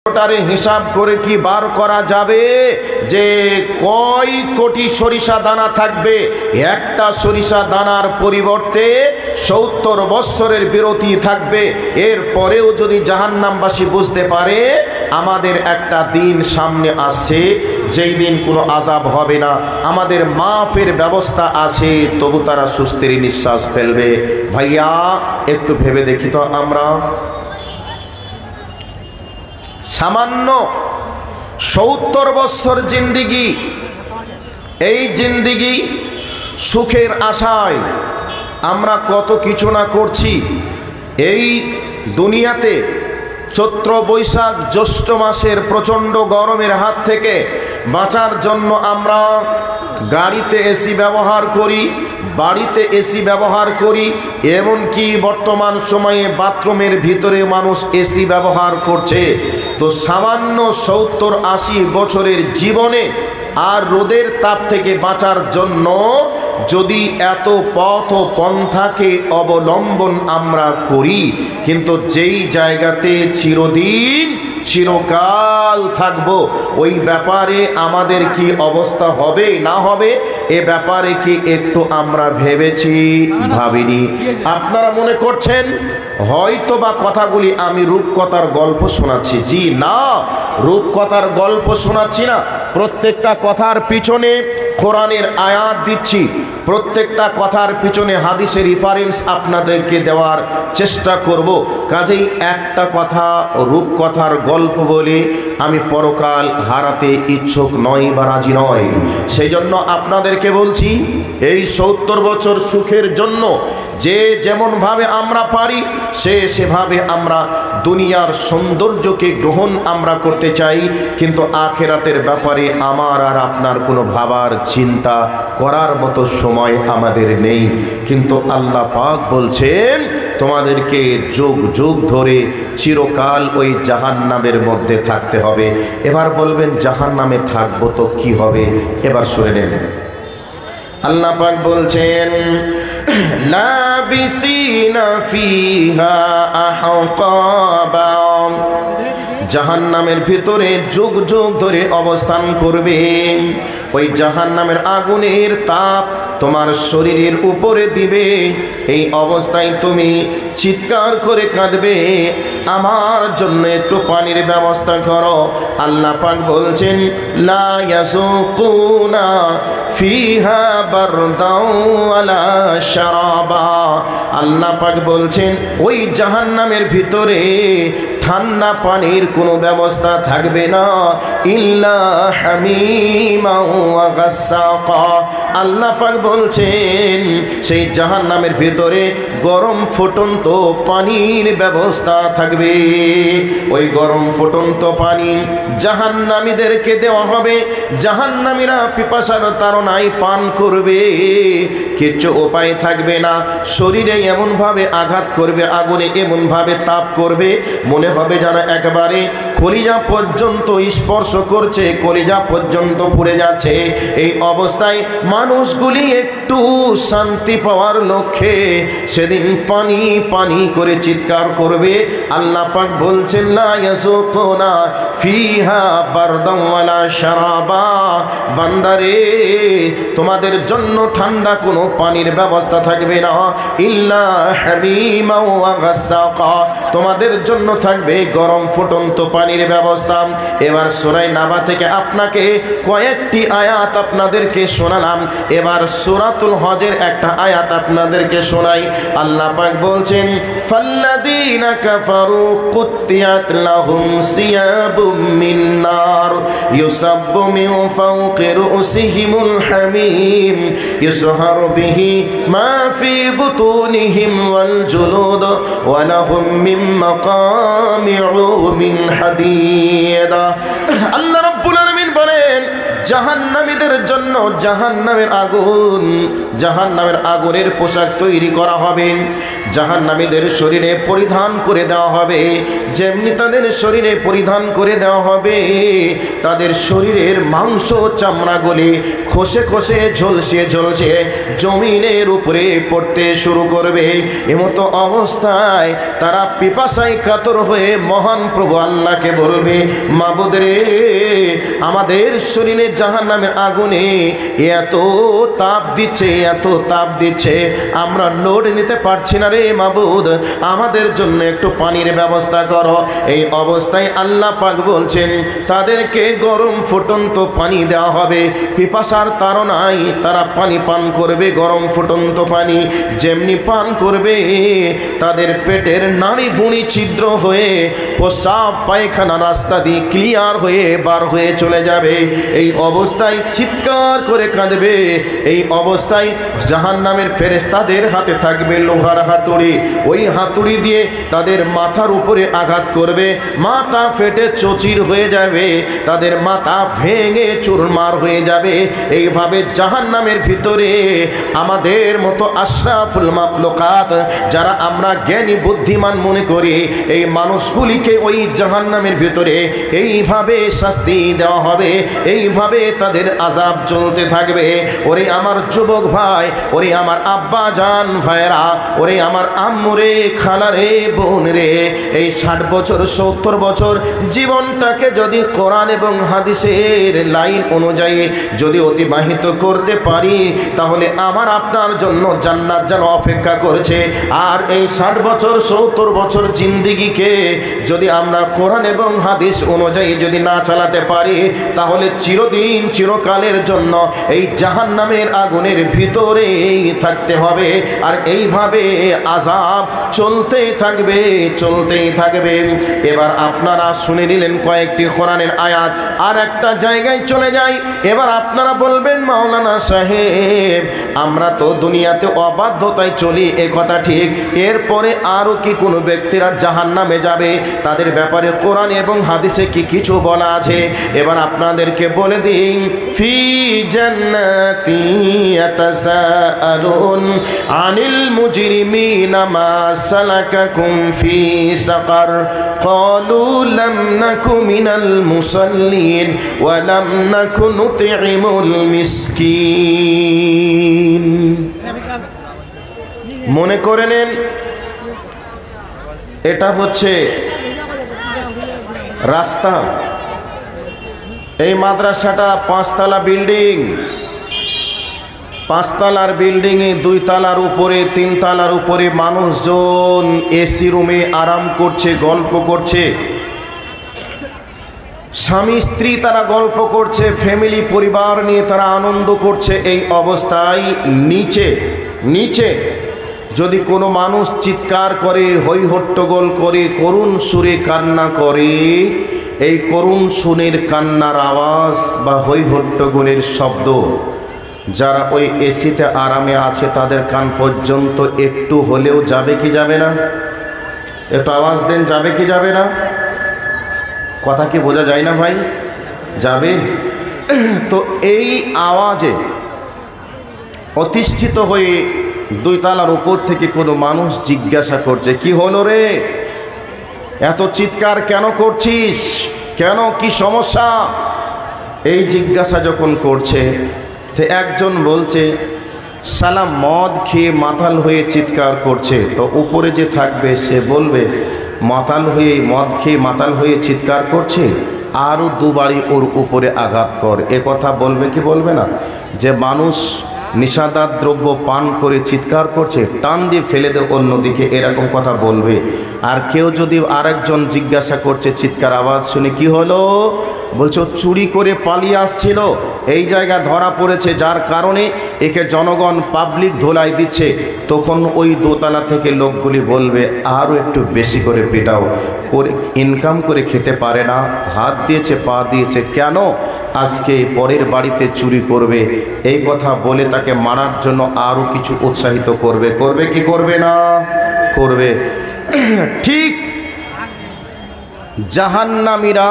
ওটারে হিসাব করে কি বার করা যাবে যে কয় কোটি সরিষা দানা থাকবে? একটা সরিষা দানার পরিবর্তে 70 বৎসরের বিরতি থাকবে। এরপরেও যদি জাহান্নামবাসী বুঝতে পারে আমাদের একটা দিন সামনে আসছে যেই দিন কোনো আযাব হবে না, আমাদের মাফের ব্যবস্থা আছে, তবু তারা সুস্থির নিঃশ্বাস ফেলবে। ভাইয়া একটু ভেবে দেখি তো, আমরা সামান্য 70 বৎসর জিন্দিগি, এই জিন্দিগি সুখের আশায় আমরা কত কিছু না করছি। এই দুনিয়াতে চৈত্র বৈশাখ জ্যৈষ্ঠ মাসের প্রচণ্ড গরমের হাত থেকে বাঁচার জন্য আমরা গাড়িতে এসি ব্যবহার করি, বাড়িতে এসি ব্যবহার করি, এমনকি বর্তমান সময়ে বাথরুমের ভিতরে মানুষ এসি ব্যবহার করছে। তো সামান্য 70-80 বছরের জীবনে আর রোদের তাপ থেকে বাঁচার জন্য যদি এত পথ ও পন্থাকে অবলম্বন আমরা করি, কিন্তু যেই জায়গাতে চিরদিন চিরকাল থাকবো ওই ব্যাপারে আমাদের কি অবস্থা হবে না হবে, এ ব্যাপারে কি একটু আমরা ভেবেছি? ভাবিনি। আপনারা মনে করছেন হয়তো বা কথাগুলি আমি রূপকথার গল্প শোনাচ্ছি। জি না, রূপকথার গল্প শোনাচ্ছি না। প্রত্যেকটা কথার পিছনে কোরআনের আয়াত দিচ্ছি, প্রত্যেকটা কথার পিছনে হাদিসের রেফারেন্স আপনাদেরকে দেওয়ার চেষ্টা করব। কাজেই একটা কথা রূপকথার গল্প বলে আমি পরকাল হারাতে ইচ্ছুক নই বা রাজি নয়। সেই জন্য আপনাদেরকে বলছি, এই 70 বছর সুখের জন্য যে যেমনভাবে আমরা পারি সেভাবে আমরা দুনিয়ার সৌন্দর্যকে গ্রহণ আমরা করতে চাই, কিন্তু আখেরাতের ব্যাপারে আমার আর আপনার কোনো ভাবার চিন্তা করার মতো সময় আমাদের নেই। কিন্তু আল্লাহ পাক বলছেন তোমাদেরকে যুগ যুগ ধরে চিরকাল ওই জাহান্নামের মধ্যে থাকতে হবে। এবার বলবেন জাহান্নামে থাকবো তো কি হবে? এবার শুনে নেন। আল্লাহ পাক বলছেন লাবিসিনা ফিহা আহকাবা, জাহান্নামের ভিতরে যুগ যুগ ধরে অবস্থান করবে। ওই জাহান্নামের আগুনের তাপ তোমার শরীরের উপরে দিবে, এই অবস্থায় তুমি চিৎকার করে কাঁদবে, আমার জন্য একটু পানির ব্যবস্থা করো। আল্লাহ পাক বলছেন লা ইয়াসুকুনা ফিহা বারদাও ওয়ালা শারাবা। আল্লাহ পাক বলছেন ওই জাহান্নামের ভিতরে ঠান্ডা পানির কোনো ব্যবস্থা থাকবে না, ইল্লা হামিমা ওয়া গাসসাকা। আল্লাহ পাক বলছেন সেই জাহান্নামের ভিতরে গরম ফুটন্ত পানির ব্যবস্থা থাকবে। ওই গরম ফুটন্ত পানি জাহান্নামীদেরকে দেওয়া হবে, জাহান্নামীরা পিপাসার তাড়নায় পান করবে, কিছু উপায় থাকবে না। শরীরে এমনভাবে আঘাত করবে, আগুনে এমনভাবে তাপ করবে, মনে হবে যেন একেবারে কলিজা পর্যন্ত স্পর্শ করছে, কলিজা পর্যন্ত পুড়ে যাচ্ছে। এই অবস্থায় মানুষগুলি একটু শান্তি পাওয়ার লক্ষ্যে সেদিন পানি পানি করে চিৎকার করবে। আল্লাহ পাক বলছেন লা ইয়াসুকুনা ফিহা বারদাও ওয়ালা শারাবা। বান্দারে তোমাদের জন্য ঠান্ডা কোনো পানির ব্যবস্থা থাকবে না, ইল্লা হামিমা ওয়া গাসসাকা, তোমাদের জন্য থাকবে গরম ফুটন্ত পানির ব্যবস্থা। এবার সূরা নাবা থেকে আপনাকে কয়েকটি আয়াত আপনাদেরকে শোনালাম, এবার সূরাতুল হজের একটা আয়াত আপনাদেরকে শোনাই। আল্লাহ পাক বলছেন ফাল্লাযীনা কাফারু কুত্তিয়াত লাহুম সিয়াবুম মিন নার ইউসাব্বু মিন ফাওকি রুসিহিমুল হামিম ইসহারু বিহি মা ফি বুতুনিহিম ওয়াল জুলুদ ওয়া লাহুম মিন মাকামিউ মিন হাদিদ। আল্লাহ রাব্বুল আলামিন বলেন জাহান্নামীদের জন্য জাহান্নামের আগুন, জাহান্নামের আগুনের পোশাক তৈরি করা হবে। জাহান্নামীদের শরীরে পরিধান করে দেওয়া হবে। যেমনি তাদের শরীরে পরিধান করে দেওয়া হবে, তাদের শরীরের মাংস চামড়াগুলি খসে খসে ঝলসে ঝলসে জমিনের উপরে পড়তে শুরু করবে। এমতো অবস্থায় তারা পিপাসায় কাতর হয়ে মহান প্রভু আল্লাহকে বলবে, মাবুদ রে, আমাদের শরীরে জাহান্নামের আগুনে এত তাপ দিচ্ছে, এত তাপ দিচ্ছে, আমরা লোড নিতে পারছি না রে মাবুদ, আমাদের জন্য একটু পানির ব্যবস্থা করো। এই অবস্থায় আল্লাহ পাক বলছেন, তাদেরকে গরম ফুটন্ত পানি দেওয়া হবে। পিপাসার তাড়নায় তারা পানি পান করবে, গরম ফুটন্ত পানি। যেমনি পান করবে, তাদের পেটের নাড়ি ভুঁড়ি ছিদ্র হয়ে প্রস্রাব পায়খানা রাস্তা দিয়ে ক্লিয়ার হয়ে বার হয়ে চলে যাবে। এই অবস্থায় চিৎকার করে কাঁদবে। এই অবস্থায় জাহান্নামের ফেরেশতাদের হাতে থাকবে লোহার হাতুড়ি। ওই হাতুড়ি দিয়ে তাদের মাথার উপরে আঘাত করবে, মাথা ফেটে চচির হয়ে যাবে, তাদের মাথা ভেঙে চুরমার হয়ে যাবে। এইভাবে জাহান্নামের ভিতরে আমাদের মতো আশরাফুল মাখলুকাত, যারা আমরা জ্ঞানী বুদ্ধিমান মনে করি, এই মানুষগুলিকে ওই জাহান্নামের ভিতরে এইভাবে শাস্তি দেওয়া হবে, এইভাবে তাদের আযাব চলতে থাকবে। ওরে আমার যুবক ভাই, ওরে আমার আব্বা জান ভাইরা, ওরে আমার আম্মুরে, খালারে, বোন রে, এই 60 বছর 70 বছর জীবনটাকে যদি কোরআন এবং হাদিসের লাইন অনুযায়ী যদি অতিবাহিত করতে পারি, তাহলে আমার আপনার জন্য জান্নাত যেন অপেক্ষা করছে। আর এই 60 বছর 70 বছর জিন্দিগিকে যদি আমরা কোরআন এবং হাদিস অনুযায়ী যদি না চালাতে পারি, তাহলে চিরদিন চিরকালের জন্য এই জাহান্নামের আগুনের ভিতরেই থাকতে হবে। আর এইভাবে আযাব চলতেই থাকবে, চলতেই থাকবে। এবার আপনারা শুনে নিলেন কয়েকটি কোরআনের আয়াত। আর একটা জায়গায় চলে যাই। এবার আপনারা বলবেন, মাওলানা সাহেব, আমরা তো দুনিয়াতে অবাধ্যতায় চলি, এ কথা ঠিক, এরপরে আরও কি কোনো ব্যক্তিরা জাহান্নামে যাবে, তাদের ব্যাপারে কোরআন এবং হাদিসে কি কিছু বলা আছে? এবার আপনাদেরকে বলে দিন, ফি জান্নাতি ইয়াতাসাআলুন আনিল মুজরিমিনা মা সালাকাকুম ফি সাকার ক্বালু লাম নাকু মিনাল মুসাল্লিন ওয়া লাম নাকু নুতঈমুল মিসকিন। মনে করে নেন, এটা হচ্ছে রাস্তা। এই মাদ্রাসাটা 5 তলা বিল্ডিং, 5 তলার বিল্ডিংয়ে 2 তলার উপরে 3 তলার উপরে মানুষজন এসি রুমে আরাম করছে, গল্প করছে, স্বামী স্ত্রী তারা গল্প করছে, ফ্যামিলি পরিবার নিয়ে তারা আনন্দ করছে। এই অবস্থায় নিচে নিচে যদি কোনো মানুষ চিৎকার করে, হই হট্টগোল করে, করুণ সুরে কান্না করে, এই করুণ সুরের কান্নার আওয়াজ বা হই হট্টগোলের শব্দ যারা ওই এসিতে আরামে আছে তাদের কান পর্যন্ত একটু হলেও যাবে কি যাবে না? একটু আওয়াজ দেন, যাবে কি যাবে না? কথা কি বোঝা যায় না ভাই? যাবে। তো এই আওয়াজে অতিষ্ঠিত হয়ে 2 তলার উপর থেকে কোনো মানুষ জিজ্ঞাসা করছে, কি হলো রে, এত চিৎকার কেন করছিস, কেন, কি সমস্যা? এই জিজ্ঞাসা যখন করছে, তো একজন বলছে, শালা মদ খেয়ে মাতাল হয়ে চিৎকার করছে। তো উপরে যে থাকবে সে বলবে, মাতাল হয়ে, মদ খেয়ে মাতাল হয়ে চিৎকার করছে, আরও 2 বাড়ি ওর উপরে আঘাত কর। এ কথা বলবে কি বলবে না? যে মানুষ নিশাদার দ্রব্য পান করে চিৎকার করছে, টান দিয়ে ফেলে দে অন্যদিকে, এরকম কথা বলবে। আর কেউ যদি আরেকজন জিজ্ঞাসা করছে, চিৎকার আওয়াজ শুনে, কি হলো? বলছো চুরি করে পালিয়ে আসছিল, এই জায়গা ধরা পড়েছে, যার কারণে একে জনগণ পাবলিক ধোলাই দিচ্ছে। তখন ওই 2 তলা থেকে লোকগুলি বলবে, আরও একটু বেশি করে পিটাও, করে ইনকাম করে খেতে পারে না, হাত দিয়েছে, পা দিয়েছে, কেন আজকে পরের বাড়িতে চুরি করবে? এই কথা বলে তাকে মারার জন্য আরও কিছু উৎসাহিত করবে। করবে কি করবে না? করবে। ঠিক জাহান্নামীরা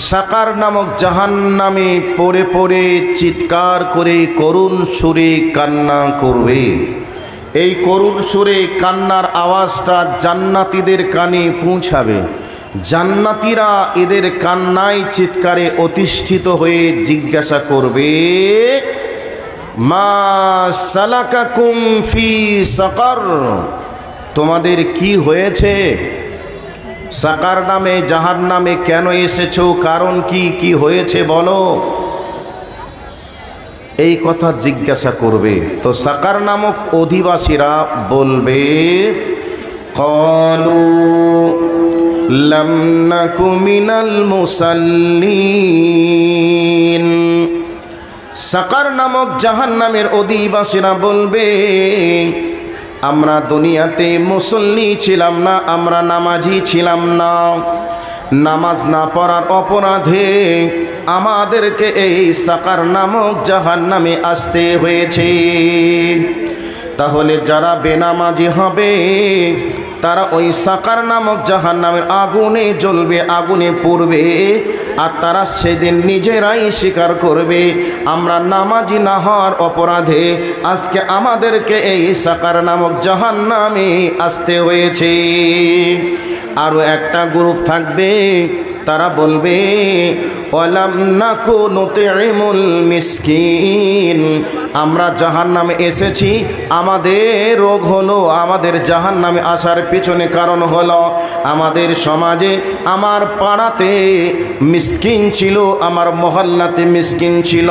সাকার নামক জাহান্নামে পড়ে পড়ে চিৎকার করে করুণ সুরে কান্না করবে। এই করুণ সুরে কান্নার আওয়াজটা জান্নাতীদের কানে পৌঁছাবে। জান্নাতীরা এদের কান্নায় চিৎকারে অতিষ্ঠিত হয়ে জিজ্ঞাসা করবে, মা সালাকাকুম ফি সাকার, তোমাদের কি হয়েছে? সাকার নামে জাহান্নামে কেন এসেছো? কারণ কি কি হয়েছে বলো? এই কথা জিজ্ঞাসা করবে। তো সাকার নামক অধিবাসীরা বলবে, ক্বালু লাম নাকু মিনাল মুসাল্লিন। সাকার নামক জাহান্নামের অধিবাসীরা বলবে, আমরা দুনিয়াতে মুসল্লি ছিলাম না, আমরা নামাজি ছিলাম না। নামাজ না পড়ার অপরাধে আমাদেরকে এই সাকার নামক জাহান্নামে আসতে হয়েছে। তাহলে যারা বেনামাজি হবে তারা ওই সাকার নামক জাহান্নামের আগুনে জ্বলবে, আগুনে পড়বে। আর তারা সেদিন নিজেরাই স্বীকার করবে, আমরা নামাজি না হওয়ার অপরাধে আজকে আমাদেরকে এই সাকার নামক জাহান্নামে আসতে হয়েছে। আরও একটা গ্রুপ থাকবে, তারা বলবে, ওয়ালাম নাকু নুতিমুল মিসকিন, আমরা জাহান্নামে এসেছি, আমাদের রোগ হলো, আমাদের জাহান্নামে আসার পিছনে কারণ হলো আমাদের সমাজে, আমার পাড়াতে মিসকিন ছিল, আমার মহল্লাতে মিসকিন ছিল।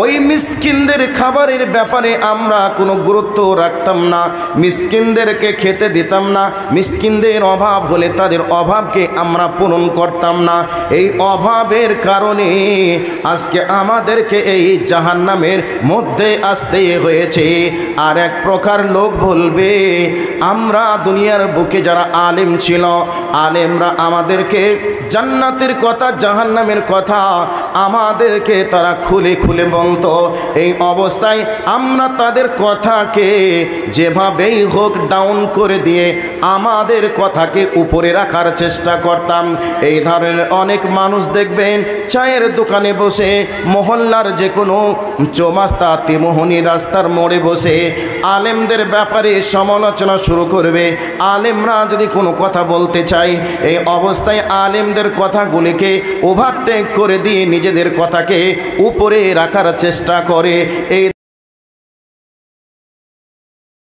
ওই মিসকিনদের খাবারের ব্যাপারে আমরা কোনো গুরুত্ব রাখতাম না, মিসকিনদেরকে খেতে দিতাম না, মিসকিনদের অভাব হলে তাদের অভাবকে আমরা পূরণ করতাম না। এই অভাবের কারণে আজকে আমাদেরকে এই জাহান্নামের মধ্যে আসতে হয়েছে। আর এক প্রকার লোক বলবে, আমরা দুনিয়ার বুকে যারা আলেম ছিল, আলেমরা আমাদেরকে জান্নাতের কথা জাহান্নামের কথা আমাদেরকে তারা খুলে খুলে বলতো। এই অবস্থায় আমরা তাদের কথাকে যেভাবেই হোক ডাউন করে দিয়ে আমাদের কথাকে উপরে রাখার চেষ্টা করতাম। এই ধরনের অনেক মানুষ দেখবেন চায়ের দোকানে বসে, মহল্লার যে কোনো চৌমাস্তা তিমোহনী রাস্তার মোড়ে বসে আলেমদের ব্যাপারে সমালোচনা শুরু করবে। আলেমরা যদি কোনো কথা বলতে চায়, এই অবস্থায় আলেমদের কথাগুলিকে ওভারটেক করে দিয়ে নিজেদের কথাকে উপরে রাখার চেষ্টা করে। এই